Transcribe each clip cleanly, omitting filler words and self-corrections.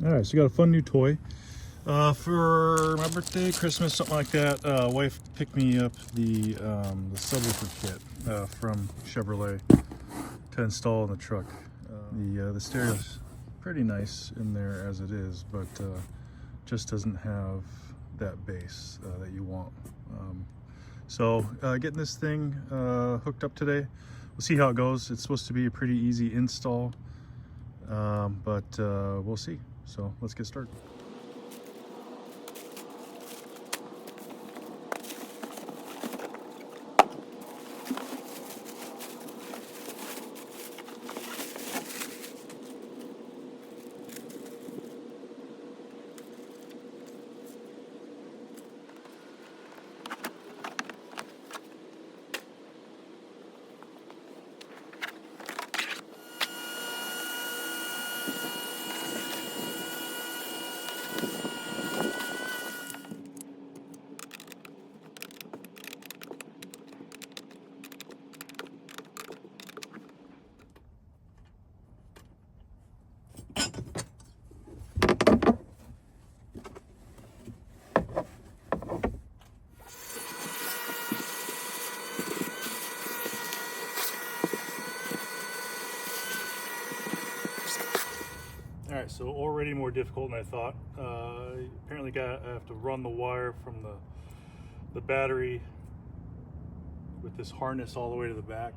All right, so got a fun new toy. For my birthday, Christmas, something like that, wife picked me up the subwoofer kit from Chevrolet to install in the truck. The stereo's pretty nice in there as it is, but just doesn't have that bass that you want. So getting this thing hooked up today. We'll see how it goes. It's supposed to be a pretty easy install, but we'll see. So let's get started. Alright, so already more difficult than I thought. Apparently I have to run the wire from the battery with this harness all the way to the back.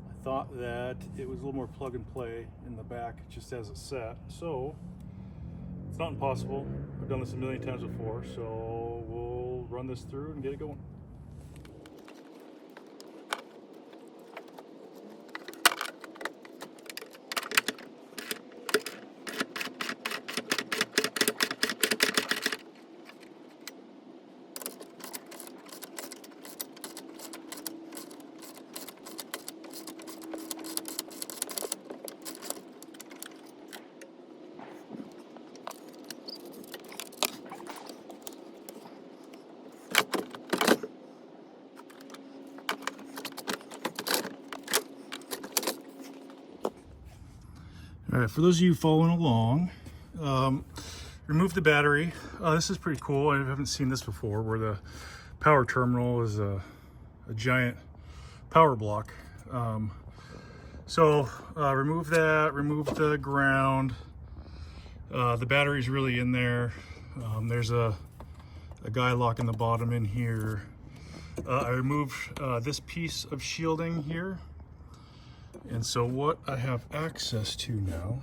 I thought that it was a little more plug and play in the back just as it's set. So it's not impossible. I've done this a million times before, so we'll run this through and get it going. All right, for those of you following along, remove the battery. This is pretty cool. I haven't seen this before, where the power terminal is a giant power block. So remove that, remove the ground. The battery's really in there. There's a guy locking the bottom in here. I removed this piece of shielding here. And so what I have access to now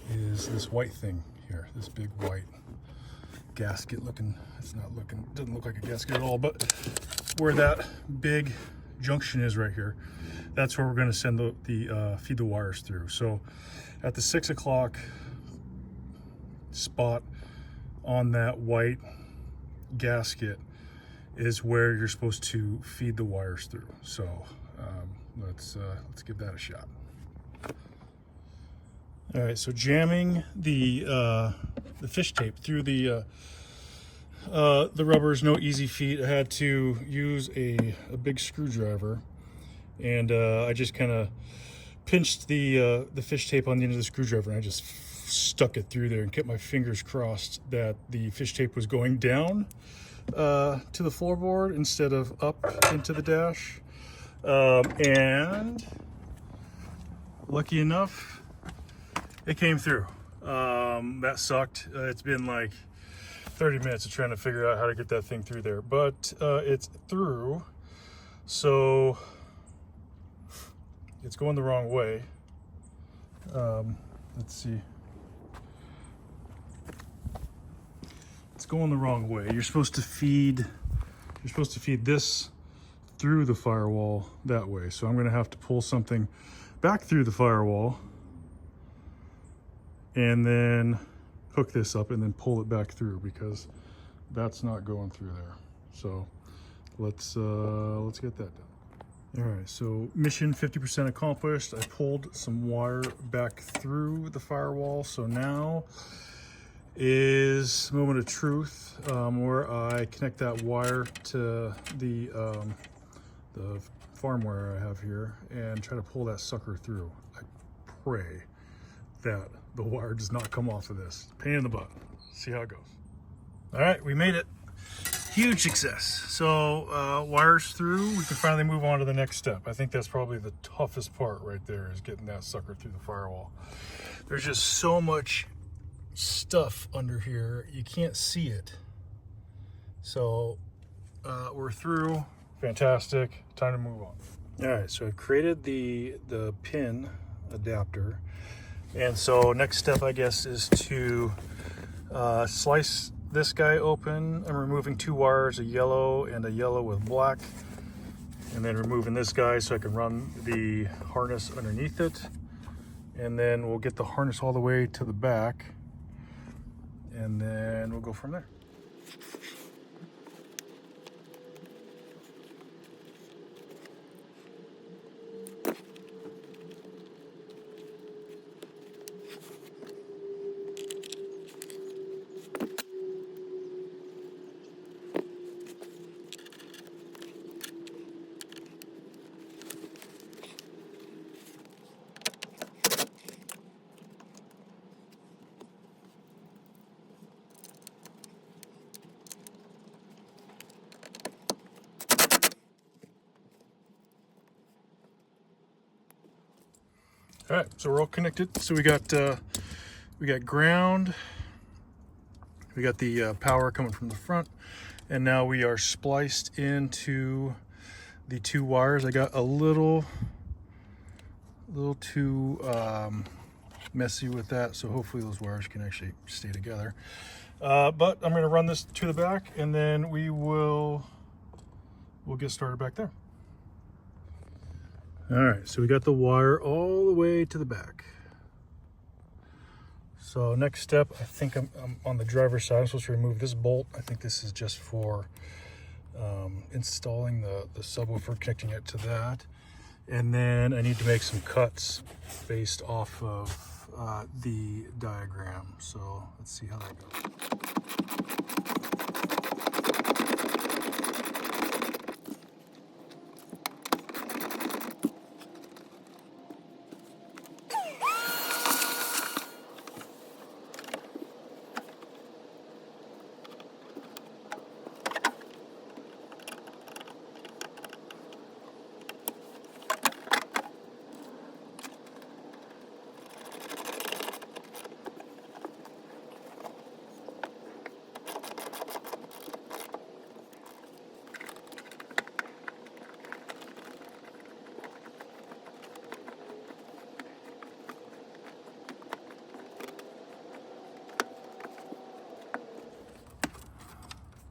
is this white thing here, this big white gasket looking, doesn't look like a gasket at all, but where that big junction is right here, that's where we're going to send feed the wires through. So at the 6 o'clock spot on that white gasket is where you're supposed to feed the wires through. So let's give that a shot. All right, so jamming the fish tape through the rubber is no easy feat. I had to use a big screwdriver, and I just kind of pinched the fish tape on the end of the screwdriver, and I just stuck it through there and kept my fingers crossed that the fish tape was going down to the floorboard instead of up into the dash. And lucky enough, it came through. That sucked. It's been like 30 minutes of trying to figure out how to get that thing through there, but it's through. So it's going the wrong way. Let's see. It's going the wrong way. You're supposed to feed this through the firewall that way. So I'm going to have to pull something back through the firewall and then hook this up and then pull it back through, because that's not going through there. So let's get that done. All right, so mission 50% accomplished. I pulled some wire back through the firewall. So now is moment of truth, where I connect that wire to the farm wire I have here and try to pull that sucker through. I pray that the wire does not come off of this. Pain in the butt. See how it goes. All right, we made it. Huge success. So wires through, we can finally move on to the next step. I think that's probably the toughest part right there, is getting that sucker through the firewall. There's just so much stuff under here, you can't see it. So we're through. Fantastic. Time to move on. All right, so I've created the pin adapter, and so next step, I guess, is to slice this guy open. I'm removing 2 wires, a yellow and a yellow with black, and then removing this guy so I can run the harness underneath it, and then we'll get the harness all the way to the back, and then we'll go from there. All right, so we're all connected. So we got ground, we got the power coming from the front, and now we are spliced into the 2 wires. I got a little too messy with that, so hopefully those wires can actually stay together. But I'm going to run this to the back, and then we'll get started back there. All right, so we got the wire all the way to the back. So next step, I think I'm on the driver's side. I'm supposed to remove this bolt. I think this is just for installing the subwoofer, connecting it to that. And then I need to make some cuts based off of the diagram. So let's see how that goes.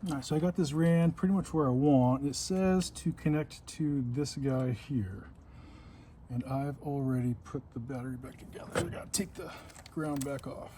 All right, so I got this ran pretty much where I want. It says to connect to this guy here, and I've already put the battery back together. So I gotta take the ground back off.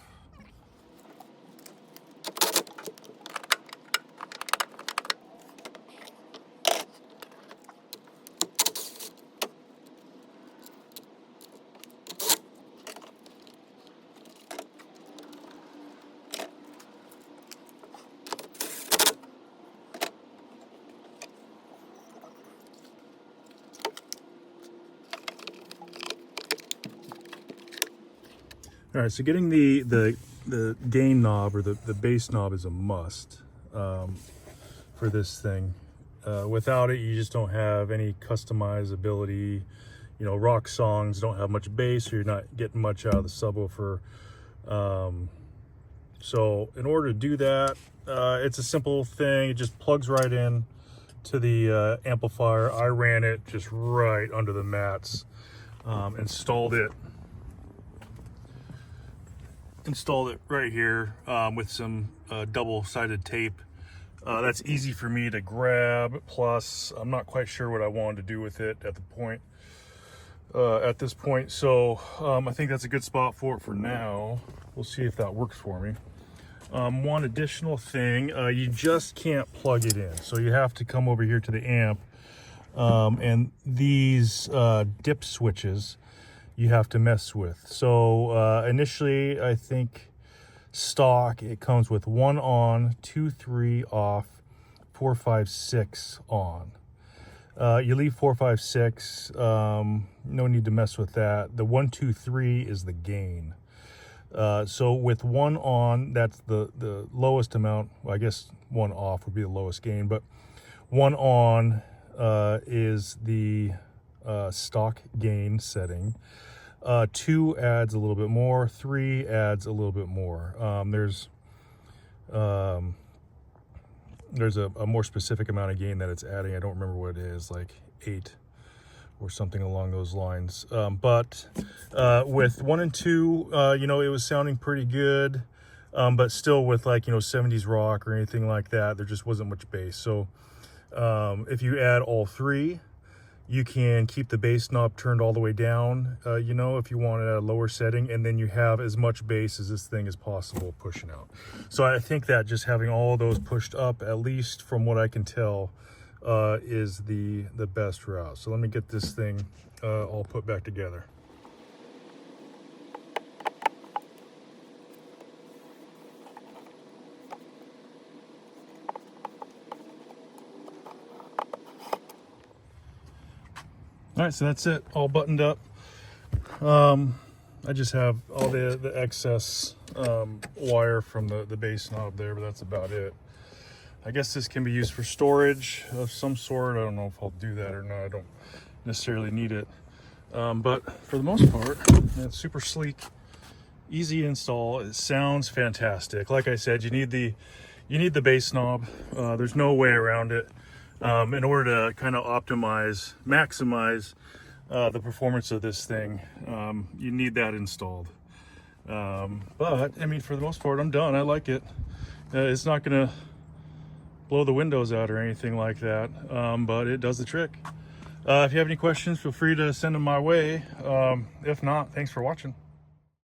All right, so getting the gain knob, or the bass knob, is a must for this thing. Without it, you just don't have any customizability. You know, rock songs don't have much bass, so you're not getting much out of the subwoofer. So in order to do that, it's a simple thing. It just plugs right in to the amplifier. I ran it just right under the mats, installed it right here with some double-sided tape. That's easy for me to grab. Plus, I'm not quite sure what I wanted to do with it at this point. So I think that's a good spot for it for now. We'll see if that works for me. One additional thing, you just can't plug it in. So you have to come over here to the amp, and these dip switches you have to mess with. So initially, I think stock, it comes with 1 on, 2, 3 off, 4, 5, 6 on. You leave 4, 5, 6, no need to mess with that. The 1, 2, 3 is the gain. So with one on, that's the lowest amount. Well, I guess one off would be the lowest gain, but one on is the stock gain setting. 2 adds a little bit more. 3 adds a little bit more. There's a more specific amount of gain that it's adding. I don't remember what it is, like 8 or something along those lines. But with 1 and 2, you know, it was sounding pretty good. But still with, like, you know, 70s rock or anything like that, there just wasn't much bass. So if you add all 3, you can keep the bass knob turned all the way down, you know, if you want it at a lower setting, and then you have as much bass as this thing as possible pushing out. So I think that just having all those pushed up, at least from what I can tell, is the best route. So let me get this thing all put back together. All right, so that's it, all buttoned up. I just have all the excess wire from the bass knob there, but that's about it. I guess this can be used for storage of some sort. I don't know if I'll do that or not. I don't necessarily need it. But for the most part, it's super sleek, easy install. It sounds fantastic. Like I said, you need the bass knob. There's no way around it. In order to kind of maximize the performance of this thing, you need that installed. But I mean, for the most part, I'm done. I like it. It's not gonna blow the windows out or anything like that, but it does the trick. If you have any questions, feel free to send them my way. If not, thanks for watching.